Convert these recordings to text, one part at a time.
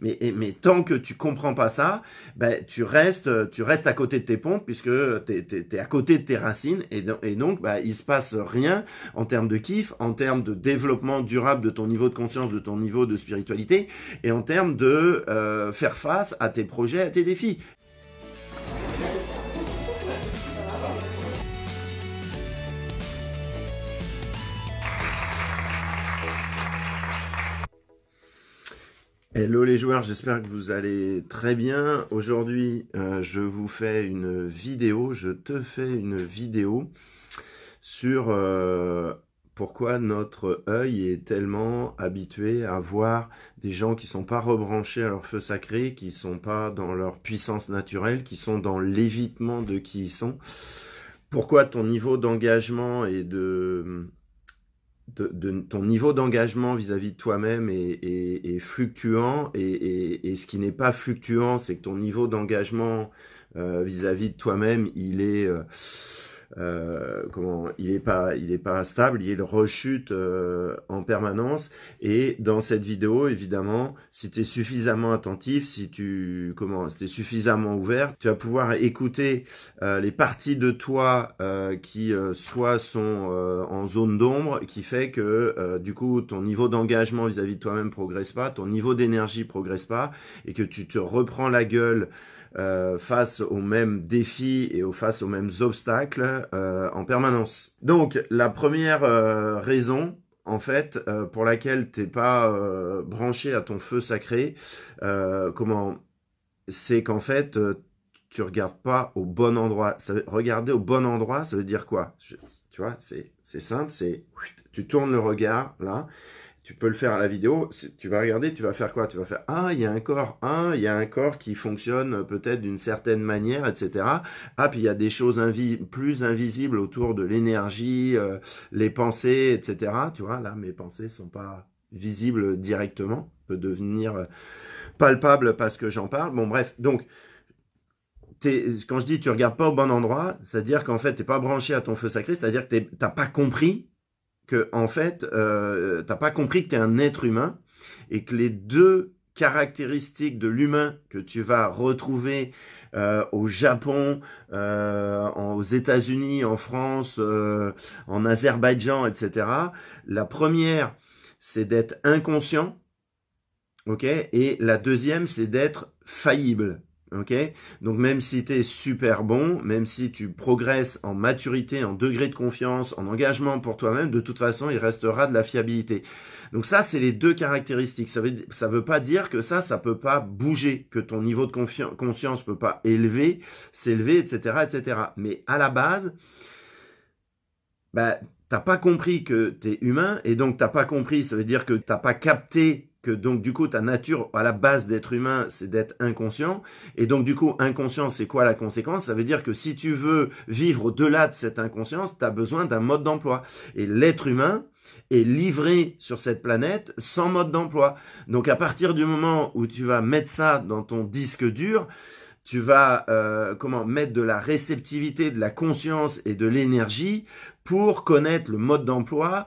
Mais tant que tu comprends pas ça, ben, tu restes à côté de tes pompes puisque t'es à côté de tes racines et donc ben, il se passe rien en termes de kiff, en termes de développement durable de ton niveau de conscience, de ton niveau de spiritualité et en termes de faire face à tes projets, à tes défis. Hello les joueurs, j'espère que vous allez très bien. Aujourd'hui, je vous fais une vidéo, je te fais une vidéo sur pourquoi notre œil est tellement habitué à voir des gens qui sont pas rebranchés à leur feu sacré, qui sont pas dans leur puissance naturelle, qui sont dans l'évitement de qui ils sont. Pourquoi ton niveau d'engagement et de ton niveau d'engagement vis-à-vis de toi-même est fluctuant et ce qui n'est pas fluctuant, c'est que ton niveau d'engagement vis-à-vis de toi-même, il est pas stable, il rechute en permanence. Et dans cette vidéo, évidemment, si tu es suffisamment attentif, si tu es suffisamment ouvert, tu vas pouvoir écouter les parties de toi qui soit sont en zone d'ombre, qui fait que du coup ton niveau d'engagement vis-à-vis de toi-même progresse pas, ton niveau d'énergie progresse pas, et que tu te reprends la gueule face aux mêmes défis et face aux mêmes obstacles en permanence. Donc la première raison en fait pour laquelle t'es pas branché à ton feu sacré, c'est qu'en fait tu regardes pas au bon endroit. Regarder au bon endroit, ça veut dire quoi? Tu vois, c'est simple, tu tournes le regard là. Tu peux le faire à la vidéo, tu vas regarder, tu vas faire quoi? Tu vas faire, ah, il y a un corps, il y a un corps qui fonctionne peut-être d'une certaine manière, etc. Ah, puis il y a des choses plus invisibles autour de l'énergie, les pensées, etc. Tu vois, là, mes pensées sont pas visibles directement, peut devenir palpable parce que j'en parle. Bon, bref, donc, quand je dis tu regardes pas au bon endroit, c'est-à-dire qu'en fait, t'es pas branché à ton feu sacré, c'est-à-dire que t'as pas compris que en fait, t'as pas compris que tu es un être humain et que les deux caractéristiques de l'humain que tu vas retrouver au Japon, aux États-Unis, en France, en Azerbaïdjan, etc. La première, c'est d'être inconscient, ok, et la deuxième, c'est d'être faillible. Ok, donc même si tu es super bon, même si tu progresses en maturité, en degré de confiance, en engagement pour toi-même, de toute façon, il restera de la fiabilité. Donc ça, c'est les deux caractéristiques. Ça veut pas dire que ça peut pas bouger, que ton niveau de conscience peut pas s'élever, etc., etc. Mais à la base, bah, t'as pas compris que t'es humain, et donc t'as pas compris, ça veut dire que t'as pas capté que donc du coup ta nature à la base d'être humain c'est d'être inconscient, et donc du coup inconscient c'est quoi la conséquence? Ça veut dire que si tu veux vivre au-delà de cette inconscience, tu as besoin d'un mode d'emploi, et l'être humain est livré sur cette planète sans mode d'emploi. Donc à partir du moment où tu vas mettre ça dans ton disque dur, tu vas mettre de la réceptivité, de la conscience et de l'énergie pour connaître le mode d'emploi,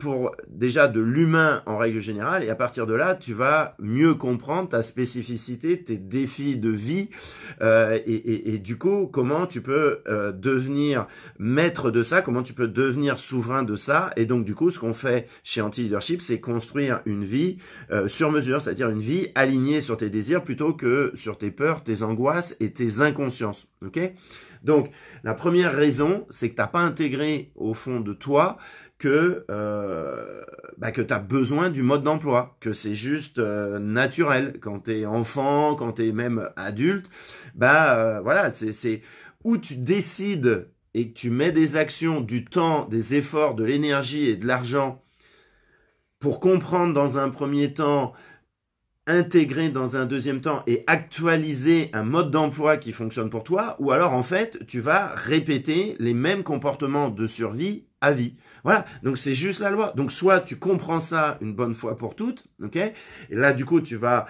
pour déjà de l'humain en règle générale, et à partir de là, tu vas mieux comprendre ta spécificité, tes défis de vie, et du coup, comment tu peux devenir maître de ça, comment tu peux devenir souverain de ça, et donc du coup, ce qu'on fait chez Anti-Leadership, c'est construire une vie sur mesure, c'est-à-dire une vie alignée sur tes désirs plutôt que sur tes peurs, tes angoisses et tes inconsciences, ok? Donc, la première raison, c'est que tu n'as pas intégré au fond de toi que tu as besoin du mode d'emploi, que c'est juste naturel. Quand tu es enfant, quand tu es même adulte, voilà, c'est où tu décides et que tu mets des actions, du temps, des efforts, de l'énergie et de l'argent pour comprendre dans un premier temps, intégrer dans un deuxième temps et actualiser un mode d'emploi qui fonctionne pour toi, ou alors en fait tu vas répéter les mêmes comportements de survie à vie. Voilà, donc c'est juste la loi. Donc soit tu comprends ça une bonne fois pour toutes, ok, et là du coup tu vas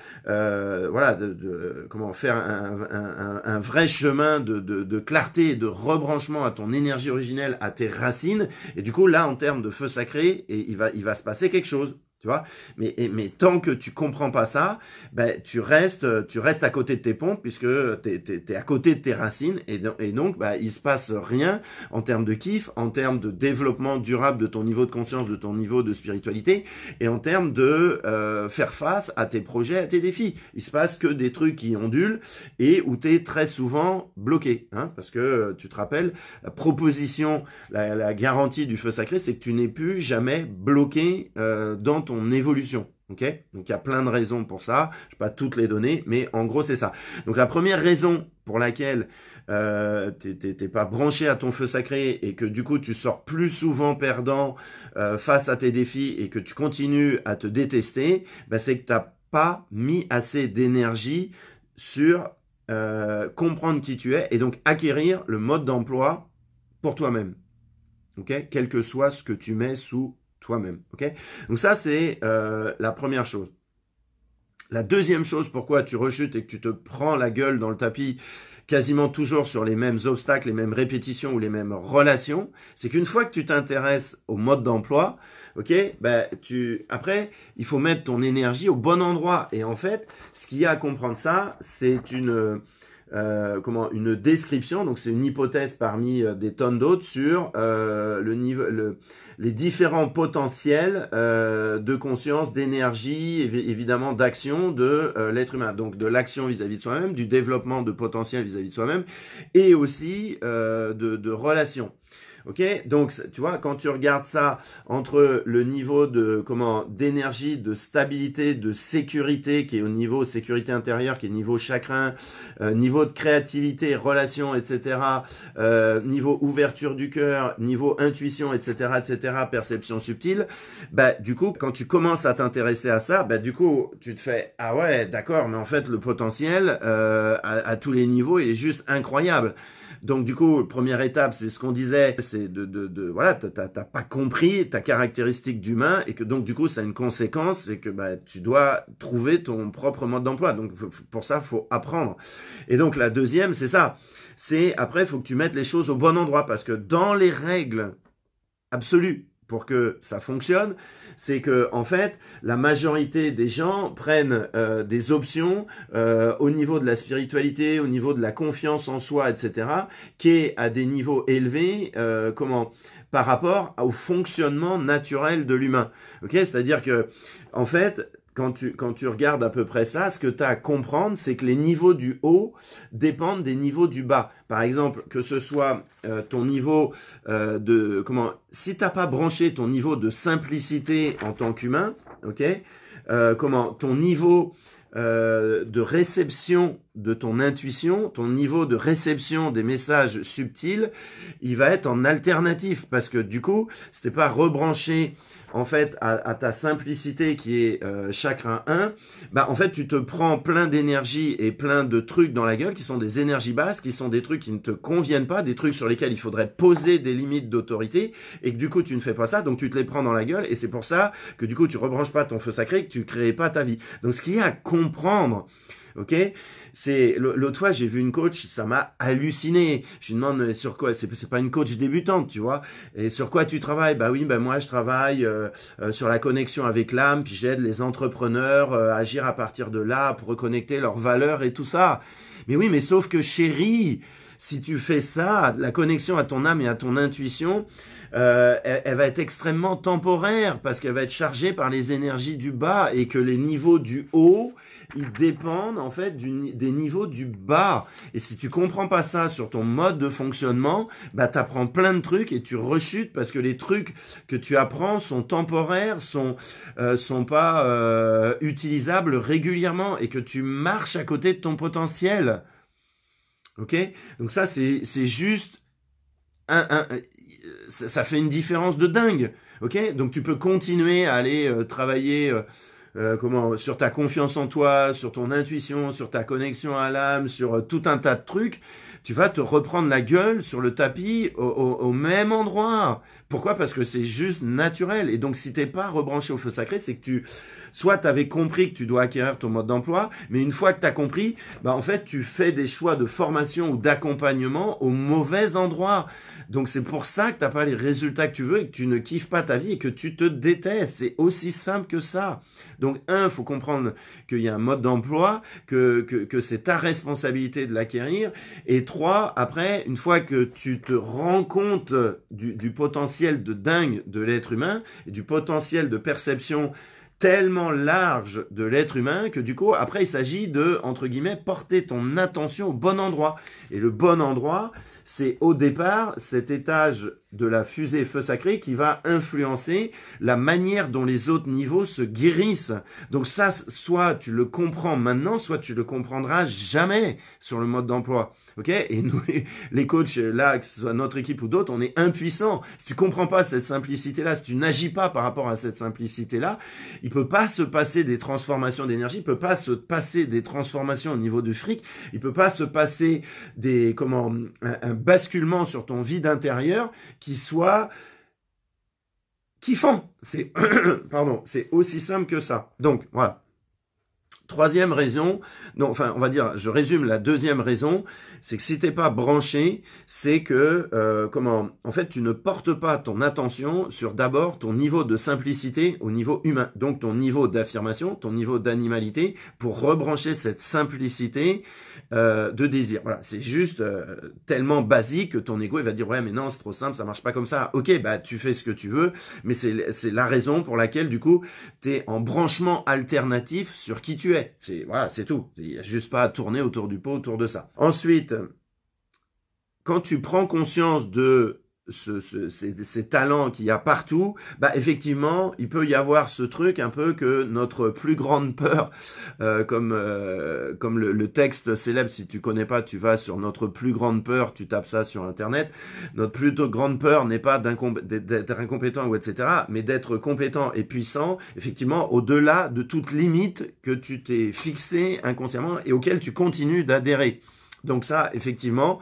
comment faire un vrai chemin de clarté et de rebranchement à ton énergie originelle, à tes racines, et du coup là en termes de feu sacré, il va se passer quelque chose. Tu vois, mais tant que tu comprends pas ça, ben tu restes à côté de tes pompes puisque t'es à côté de tes racines et donc ben, il se passe rien en termes de kiff, en termes de développement durable de ton niveau de conscience, de ton niveau de spiritualité et en termes de faire face à tes projets, à tes défis. Il se passe que des trucs qui ondulent et où t'es très souvent bloqué, hein, parce que tu te rappelles la proposition, la garantie du feu sacré, c'est que tu n'es plus jamais bloqué dans ton évolution. Ok, donc il y a plein de raisons pour ça. Je ne vais pas toutes les donner, mais en gros c'est ça. Donc la première raison pour laquelle t'es pas branché à ton feu sacré et que du coup tu sors plus souvent perdant face à tes défis et que tu continues à te détester, bah, c'est que t'as pas mis assez d'énergie sur comprendre qui tu es et donc acquérir le mode d'emploi pour toi-même. Ok, quel que soit ce que tu mets sous toi-même. Ok, donc ça c'est la première chose. La deuxième chose, pourquoi tu rechutes et que tu te prends la gueule dans le tapis quasiment toujours sur les mêmes obstacles, les mêmes répétitions ou les mêmes relations, c'est qu'une fois que tu t'intéresses au mode d'emploi, ok, ben après il faut mettre ton énergie au bon endroit. Et en fait, ce qu'il y a à comprendre ça, c'est une description, donc c'est une hypothèse parmi des tonnes d'autres sur les différents potentiels de conscience, d'énergie, évidemment d'action de l'être humain. Donc de l'action vis-à-vis de soi-même, du développement de potentiel vis-à-vis de soi-même, et aussi de relations. Ok, donc tu vois, quand tu regardes ça entre le niveau d'énergie, de stabilité, de sécurité qui est au niveau sécurité intérieure, qui est niveau chakrin, niveau de créativité, relations, etc., niveau ouverture du cœur, niveau intuition, etc., perception subtile, bah du coup, quand tu commences à t'intéresser à ça, bah du coup, tu te fais ah ouais, d'accord, mais en fait le potentiel à tous les niveaux, il est juste incroyable. Donc du coup, première étape, c'est ce qu'on disait, c'est voilà, t'as pas compris ta caractéristique d'humain et que donc du coup, ça a une conséquence, c'est que bah tu dois trouver ton propre mode d'emploi. Donc pour ça, faut apprendre. Et donc la deuxième, c'est ça. C'est après, il faut que tu mettes les choses au bon endroit parce que dans les règles absolues pour que ça fonctionne, c'est que en fait, la majorité des gens prennent des options au niveau de la spiritualité, au niveau de la confiance en soi, etc., qui est à des niveaux élevés, par rapport au fonctionnement naturel de l'humain. Ok, c'est-à-dire que en fait, quand tu regardes à peu près ça, ce que tu as à comprendre, c'est que les niveaux du haut dépendent des niveaux du bas. Par exemple, que ce soit ton niveau si t'as pas branché ton niveau de simplicité en tant qu'humain, ok, ton niveau de réception de ton intuition, ton niveau de réception des messages subtils, il va être en alternatif parce que du coup, si t'es pas rebranché en fait à ta simplicité qui est chakra 1, bah en fait tu te prends plein d'énergie et plein de trucs dans la gueule qui sont des énergies basses, qui sont des trucs qui ne te conviennent pas, des trucs sur lesquels il faudrait poser des limites d'autorité et que du coup tu ne fais pas ça, donc tu te les prends dans la gueule et c'est pour ça que du coup tu rebranches pas ton feu sacré, que tu crées pas ta vie. Donc ce qu'il y a à comprendre, ok, c'est l'autre fois j'ai vu une coach, ça m'a halluciné. Je lui demande sur quoi, c'est pas une coach débutante, tu vois. Et sur quoi tu travailles? Bah oui, bah moi je travaille sur la connexion avec l'âme, puis j'aide les entrepreneurs à agir à partir de là pour reconnecter leurs valeurs et tout ça. Mais oui, mais sauf que chérie, si tu fais ça, la connexion à ton âme et à ton intuition, elle va être extrêmement temporaire parce qu'elle va être chargée par les énergies du bas et que les niveaux du haut, ils dépendent en fait des niveaux du bas. Et si tu comprends pas ça sur ton mode de fonctionnement, bah t'apprends plein de trucs et tu rechutes parce que les trucs que tu apprends sont temporaires, sont pas utilisables régulièrement et que tu marches à côté de ton potentiel. Ok? Donc ça c'est juste ça fait une différence de dingue. Ok? Donc tu peux continuer à aller travailler sur ta confiance en toi, sur ton intuition, sur ta connexion à l'âme, sur tout un tas de trucs. Tu vas te reprendre la gueule sur le tapis au même endroit Pourquoi? Parce que c'est juste naturel. Et donc, si t'es pas rebranché au feu sacré, c'est que soit tu avais compris que tu dois acquérir ton mode d'emploi, mais une fois que tu as compris, bah en fait, tu fais des choix de formation ou d'accompagnement au mauvais endroit. Donc c'est pour ça que tu n'as pas les résultats que tu veux et que tu ne kiffes pas ta vie et que tu te détestes. C'est aussi simple que ça. Donc il faut comprendre qu'il y a un mode d'emploi, que c'est ta responsabilité de l'acquérir. Et 3, après, une fois que tu te rends compte du potentiel de dingue de l'être humain et du potentiel de perception tellement large de l'être humain que du coup, après, il s'agit de, entre guillemets, porter ton attention au bon endroit. Et le bon endroit, c'est au départ cet étage de la fusée feu sacré qui va influencer la manière dont les autres niveaux se guérissent. Donc ça, soit tu le comprends maintenant, soit tu le comprendras jamais sur le mode d'emploi. Ok? Et nous, les coachs, là, que ce soit notre équipe ou d'autres, on est impuissants. Si tu comprends pas cette simplicité-là, si tu n'agis pas par rapport à cette simplicité-là, il peut pas se passer des transformations d'énergie, il peut pas se passer des transformations au niveau du fric, il peut pas se passer des, un basculement sur ton vide intérieur qui soit kiffant. C'est, pardon, c'est aussi simple que ça. Donc, voilà. Troisième raison, non, enfin, on va dire, je résume la deuxième raison, c'est que si t'es pas branché, c'est que, en fait, tu ne portes pas ton attention sur d'abord ton niveau de simplicité au niveau humain, donc ton niveau d'affirmation, ton niveau d'animalité, pour rebrancher cette simplicité de désir. Voilà, c'est juste tellement basique que ton ego il va dire ouais mais non c'est trop simple, ça marche pas comme ça. Ok, bah tu fais ce que tu veux, mais c'est la raison pour laquelle du coup t'es en branchement alternatif sur qui tu es. C'est voilà, c'est tout. Il y a juste pas à tourner autour du pot autour de ça. Ensuite, quand tu prends conscience de ces talents qu'il y a partout, bah effectivement, il peut y avoir ce truc un peu que notre plus grande peur, comme le texte célèbre, si tu connais pas, tu vas sur notre plus grande peur, tu tapes ça sur internet. Notre plus grande peur n'est pas d'être incompétent ou etc., mais d'être compétent et puissant, effectivement, au-delà de toute limite que tu t'es fixé inconsciemment et auquel tu continues d'adhérer. Donc ça, effectivement,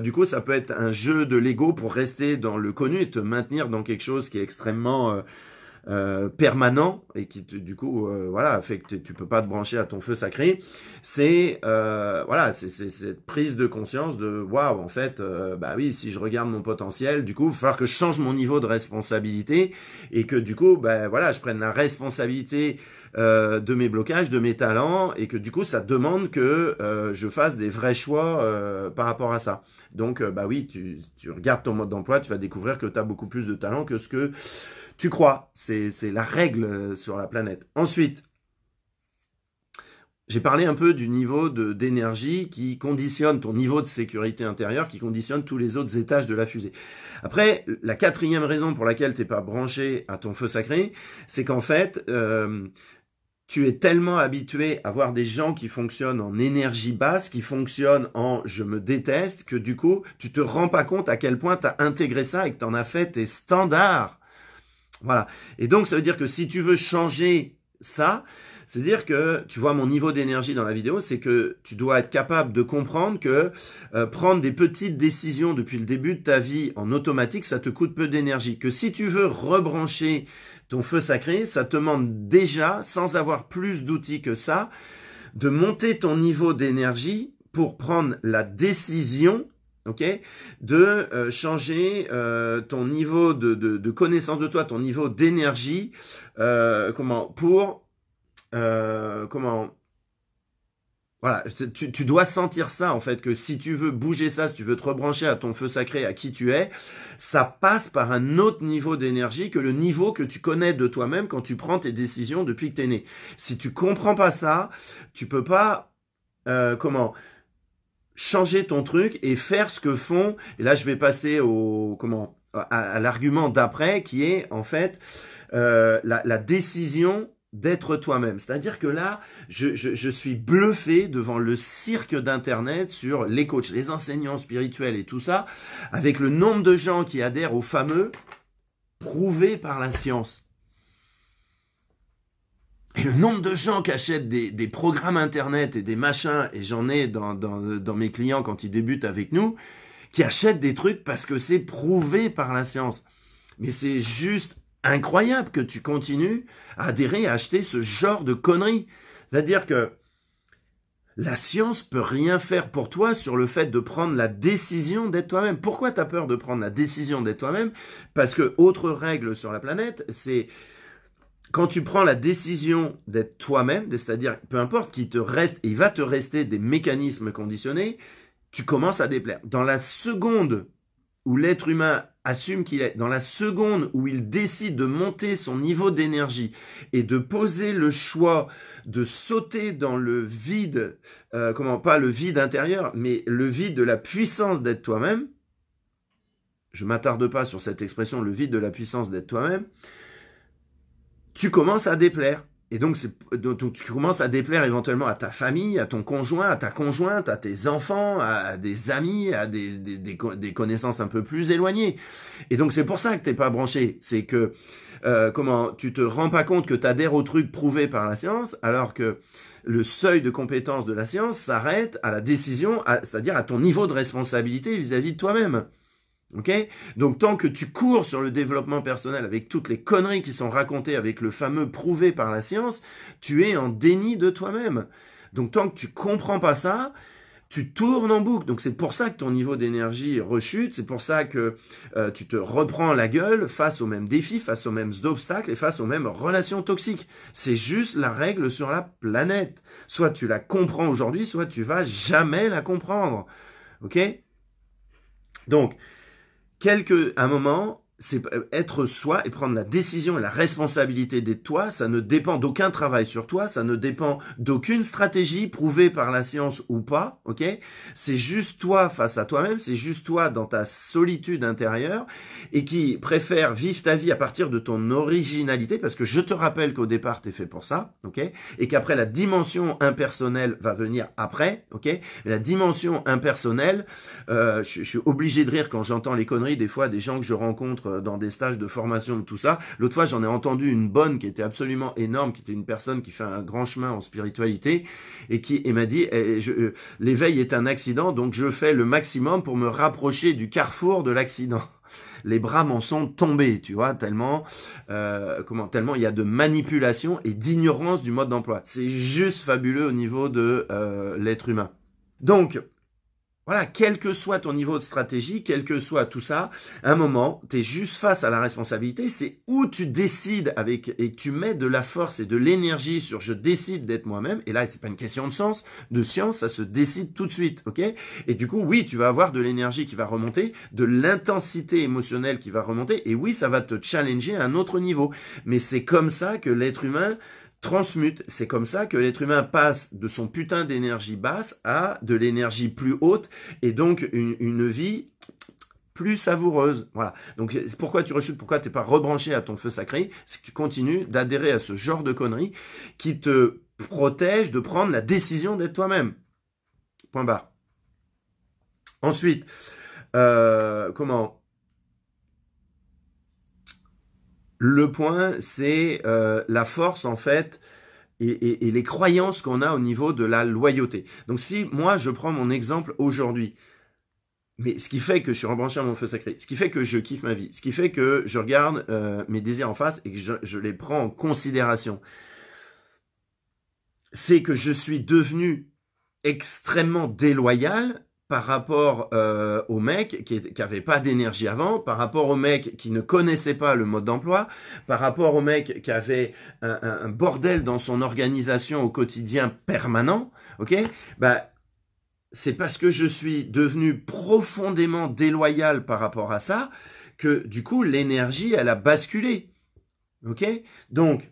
du coup, ça peut être un jeu de l'ego pour rester dans le connu et te maintenir dans quelque chose qui est extrêmement permanent et qui du coup voilà fait que tu peux pas te brancher à ton feu sacré. C'est voilà, c'est cette prise de conscience de waouh, en fait bah oui, si je regarde mon potentiel, du coup il va falloir que je change mon niveau de responsabilité et que du coup bah voilà, je prenne la responsabilité de mes blocages, de mes talents et que du coup ça demande que je fasse des vrais choix par rapport à ça. Donc bah oui, tu regardes ton mode d'emploi, tu vas découvrir que tu as beaucoup plus de talent que ce que tu crois. C'est la règle sur la planète. Ensuite, j'ai parlé un peu du niveau d'énergie qui conditionne ton niveau de sécurité intérieure, qui conditionne tous les autres étages de la fusée. Après, la quatrième raison pour laquelle tu n'es pas branché à ton feu sacré, c'est qu'en fait, tu es tellement habitué à voir des gens qui fonctionnent en énergie basse, qui fonctionnent en « je me déteste », que du coup, tu te rends pas compte à quel point tu as intégré ça et que tu en as fait tes standards. Voilà. Et donc, ça veut dire que si tu veux changer ça, c'est-à-dire que, tu vois mon niveau d'énergie dans la vidéo, c'est que tu dois être capable de comprendre que prendre des petites décisions depuis le début de ta vie en automatique, ça te coûte peu d'énergie. Que si tu veux rebrancher ton feu sacré, ça te demande déjà, sans avoir plus d'outils que ça, de monter ton niveau d'énergie pour prendre la décision, ok, de changer ton niveau de connaissance de toi, ton niveau d'énergie, voilà, tu dois sentir ça en fait, que si tu veux bouger ça, si tu veux te rebrancher à ton feu sacré, à qui tu es, ça passe par un autre niveau d'énergie que le niveau que tu connais de toi-même quand tu prends tes décisions depuis que tu es né. Si tu comprends pas ça, tu peux pas changer ton truc et faire ce que font, et là je vais passer à l'argument d'après qui est en fait la décision d'être toi-même. C'est-à-dire que là, je suis bluffé devant le cirque d'Internet sur les coachs, les enseignants spirituels et tout ça, avec le nombre de gens qui adhèrent au fameux prouvé par la science. Et le nombre de gens qui achètent des programmes Internet et des machins, et j'en ai dans mes clients quand ils débutent avec nous, qui achètent des trucs parce que c'est prouvé par la science. Mais c'est juste incroyable que tu continues à adhérer, à acheter ce genre de conneries. C'est-à-dire que la science peut rien faire pour toi sur le fait de prendre la décision d'être toi-même. Pourquoi tu as peur de prendre la décision d'être toi-même? Parce que, autre règle sur la planète, c'est quand tu prends la décision d'être toi-même, c'est-à-dire, peu importe qu'il te reste, il va te rester des mécanismes conditionnés, tu commences à déplaire. Dans la seconde où l'être humain assume qu'il est, dans la seconde où il décide de monter son niveau d'énergie et de poser le choix de sauter dans le vide, pas le vide intérieur, mais le vide de la puissance d'être toi-même, je m'attarde pas sur cette expression, le vide de la puissance d'être toi-même, tu commences à déplaire. Et donc, tu commences à déplaire éventuellement à ta famille, à ton conjoint, à ta conjointe, à tes enfants, à des amis, à des connaissances un peu plus éloignées. Et donc, c'est pour ça que t'es pas branché. C'est que, tu te rends pas compte que tu adhères au truc prouvé par la science, alors que le seuil de compétence de la science s'arrête à la décision, c'est-à-dire à ton niveau de responsabilité vis-à-vis de toi-même. Ok? Donc tant que tu cours sur le développement personnel avec toutes les conneries qui sont racontées avec le fameux prouvé par la science, tu es en déni de toi-même. Donc tant que tu comprends pas ça, tu tournes en boucle. Donc c'est pour ça que ton niveau d'énergie rechute, c'est pour ça que tu te reprends la gueule face aux mêmes défis, face aux mêmes obstacles et face aux mêmes relations toxiques. C'est juste la règle sur la planète. Soit tu la comprends aujourd'hui, soit tu vas jamais la comprendre. Ok? Donc, un moment, c'est être soi et prendre la décision et la responsabilité d'être toi, ça ne dépend d'aucun travail sur toi, ça ne dépend d'aucune stratégie prouvée par la science ou pas, ok? C'est juste toi face à toi-même, c'est juste toi dans ta solitude intérieure et qui préfère vivre ta vie à partir de ton originalité, parce que je te rappelle qu'au départ, t'es fait pour ça, ok? Et qu'après, la dimension impersonnelle va venir après, ok? Mais la dimension impersonnelle, je suis obligé de rire quand j'entends les conneries des fois des gens que je rencontre dans des stages de formation et tout ça. L'autre fois, j'en ai entendu une bonne qui était absolument énorme, qui était une personne qui fait un grand chemin en spiritualité et m'a dit l'éveil est un accident, donc je fais le maximum pour me rapprocher du carrefour de l'accident. Les bras m'en sont tombés, tu vois, tellement il y a de manipulation et d'ignorance du mode d'emploi. C'est juste fabuleux au niveau de l'être humain. Donc, voilà, quel que soit ton niveau de stratégie, quel que soit tout ça, à un moment, tu es juste face à la responsabilité, c'est où tu décides et que tu mets de la force et de l'énergie sur je décide d'être moi-même, et là, c'est pas une question de science, ça se décide tout de suite, ok? Et du coup, oui, tu vas avoir de l'énergie qui va remonter, de l'intensité émotionnelle qui va remonter, et oui, ça va te challenger à un autre niveau. Mais c'est comme ça que l'être humain transmute. C'est comme ça que l'être humain passe de son putain d'énergie basse à de l'énergie plus haute et donc une vie plus savoureuse. Voilà. Donc pourquoi tu rechutes, pourquoi t'es pas rebranché à ton feu sacré, c'est que tu continues d'adhérer à ce genre de conneries qui te protège de prendre la décision d'être toi-même. Point barre. Ensuite, le point, c'est la force, en fait, et les croyances qu'on a au niveau de la loyauté. Donc si moi, je prends mon exemple aujourd'hui, mais ce qui fait que je suis rebranché à mon feu sacré, ce qui fait que je kiffe ma vie, ce qui fait que je regarde mes désirs en face et que je les prends en considération, c'est que je suis devenu extrêmement déloyal par rapport au mec qui avait pas d'énergie avant, par rapport au mec qui ne connaissait pas le mode d'emploi, par rapport au mec qui avait un bordel dans son organisation au quotidien permanent, ok? Bah, c'est parce que je suis devenu profondément déloyal par rapport à ça que du coup l'énergie elle a basculé, ok? Donc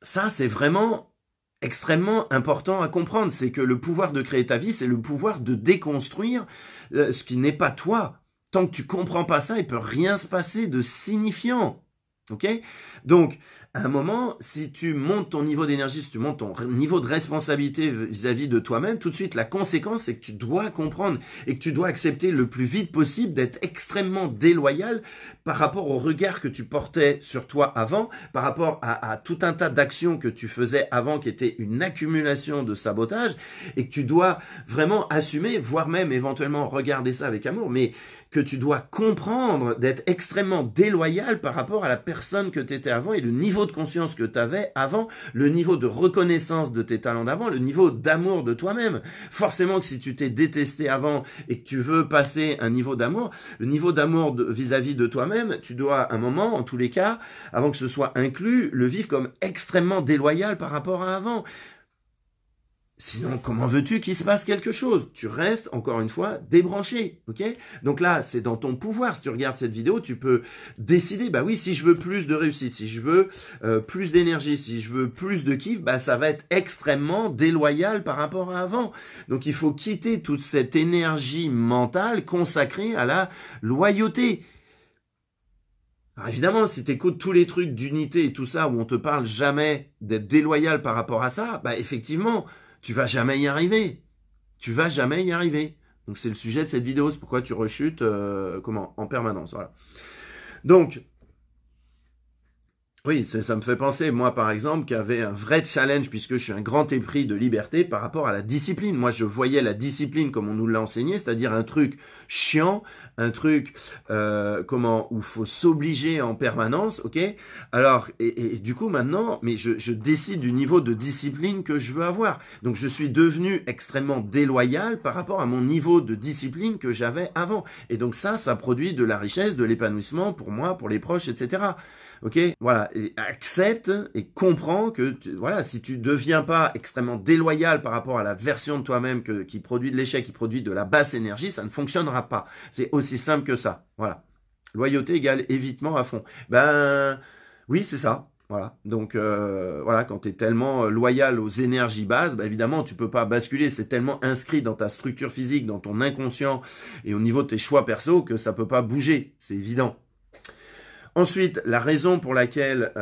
ça c'est vraiment extrêmement important à comprendre, c'est que le pouvoir de créer ta vie, c'est le pouvoir de déconstruire ce qui n'est pas toi. Tant que tu comprends pas ça, il peut rien se passer de signifiant. Ok? Donc, à un moment, si tu montes ton niveau d'énergie, si tu montes ton niveau de responsabilité vis-à-vis de toi-même, tout de suite, la conséquence, c'est que tu dois comprendre et que tu dois accepter le plus vite possible d'être extrêmement déloyal par rapport au regard que tu portais sur toi avant, par rapport à tout un tas d'actions que tu faisais avant qui étaient une accumulation de sabotage et que tu dois vraiment assumer, voire même éventuellement regarder ça avec amour, mais que tu dois comprendre d'être extrêmement déloyal par rapport à la personne que tu étais avant et le niveau de conscience que tu avais avant, le niveau de reconnaissance de tes talents d'avant, le niveau d'amour de toi-même. Forcément que si tu t'es détesté avant et que tu veux passer un niveau d'amour, le niveau d'amour vis-à-vis de toi-même, tu dois à un moment, en tous les cas, avant que ce soit inclus, le vivre comme extrêmement déloyal par rapport à avant. Sinon, comment veux-tu qu'il se passe quelque chose? Tu restes, encore une fois, débranché, ok? Donc là, c'est dans ton pouvoir. Si tu regardes cette vidéo, tu peux décider, bah oui, si je veux plus de réussite, si je veux plus d'énergie, si je veux plus de kiff, bah ça va être extrêmement déloyal par rapport à avant. Donc il faut quitter toute cette énergie mentale consacrée à la loyauté. Alors évidemment, si tu écoutes tous les trucs d'unité et tout ça, où on te parle jamais d'être déloyal par rapport à ça, bah effectivement, tu vas jamais y arriver. Tu vas jamais y arriver. Donc c'est le sujet de cette vidéo, c'est pourquoi tu rechutes en permanence. Voilà. Donc, oui, ça me fait penser, moi par exemple, qu'il y avait un vrai challenge, puisque je suis un grand épris de liberté par rapport à la discipline. Moi, je voyais la discipline comme on nous l'a enseigné, c'est-à-dire un truc chiant, un truc où faut s'obliger en permanence, ok? Alors, et du coup maintenant, mais je décide du niveau de discipline que je veux avoir. Donc je suis devenu extrêmement déloyal par rapport à mon niveau de discipline que j'avais avant. Et donc ça produit de la richesse, de l'épanouissement pour moi, pour les proches, etc. Ok, voilà, et accepte et comprends que voilà, si tu deviens pas extrêmement déloyal par rapport à la version de toi-même qui produit de l'échec, qui produit de la basse énergie, ça ne fonctionnera pas. C'est aussi simple que ça. Voilà, loyauté égale évitement à fond. Ben oui, c'est ça. Voilà, donc voilà, quand tu es tellement loyal aux énergies basses, bah, évidemment, tu peux pas basculer, c'est tellement inscrit dans ta structure physique, dans ton inconscient et au niveau de tes choix perso que ça peut pas bouger, c'est évident. Ensuite, la raison pour laquelle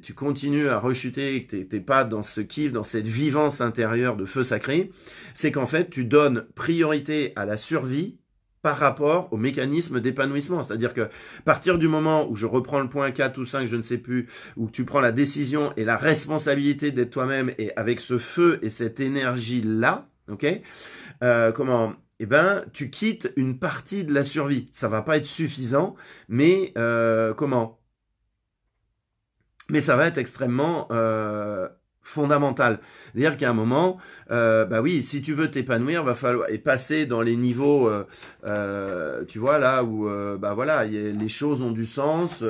tu continues à rechuter, que t'es pas dans ce kiff, dans cette vivance intérieure de feu sacré, c'est qu'en fait, tu donnes priorité à la survie par rapport au mécanisme d'épanouissement. C'est-à-dire que à partir du moment où je reprends le point 4 ou 5, je ne sais plus, où tu prends la décision et la responsabilité d'être toi-même et avec ce feu et cette énergie-là, ok, eh ben, tu quittes une partie de la survie. Ça va pas être suffisant, mais mais ça va être extrêmement fondamental. C'est-à-dire qu'à un moment, bah oui, si tu veux t'épanouir, va falloir et passer dans les niveaux, tu vois là où, bah voilà, les choses ont du sens,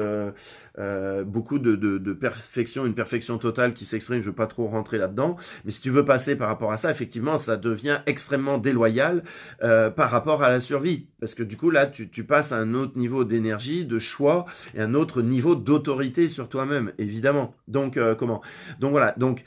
beaucoup de perfection, une perfection totale qui s'exprime. Je veux pas trop rentrer là-dedans, mais si tu veux passer par rapport à ça, effectivement, ça devient extrêmement déloyal par rapport à la survie, parce que du coup là, tu passes à un autre niveau d'énergie, de choix et un autre niveau d'autorité sur toi-même, évidemment. Donc donc voilà, donc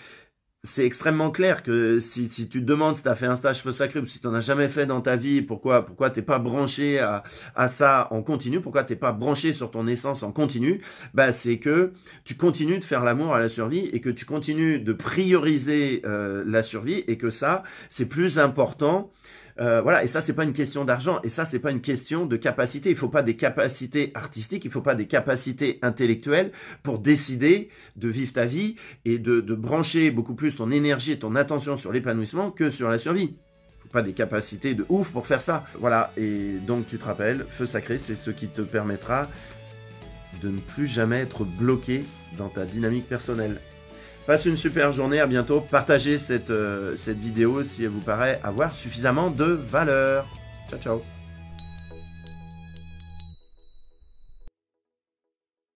c'est extrêmement clair que si tu te demandes si tu as fait un stage feu sacré ou si tu n'en as jamais fait dans ta vie, pourquoi t'es pas branché à ça en continu, pourquoi t'es pas branché sur ton essence en continu, bah c'est que tu continues de faire l'amour à la survie et que tu continues de prioriser la survie et que ça, c'est plus important. Voilà, et ça c'est pas une question d'argent, et ça c'est pas une question de capacité. Il faut pas des capacités artistiques, il faut pas des capacités intellectuelles pour décider de vivre ta vie et de brancher beaucoup plus ton énergie et ton attention sur l'épanouissement que sur la survie. Faut pas des capacités de ouf pour faire ça. Voilà, et donc tu te rappelles, feu sacré, c'est ce qui te permettra de ne plus jamais être bloqué dans ta dynamique personnelle. Passe une super journée, à bientôt. Partagez cette vidéo si elle vous paraît avoir suffisamment de valeur. Ciao, ciao.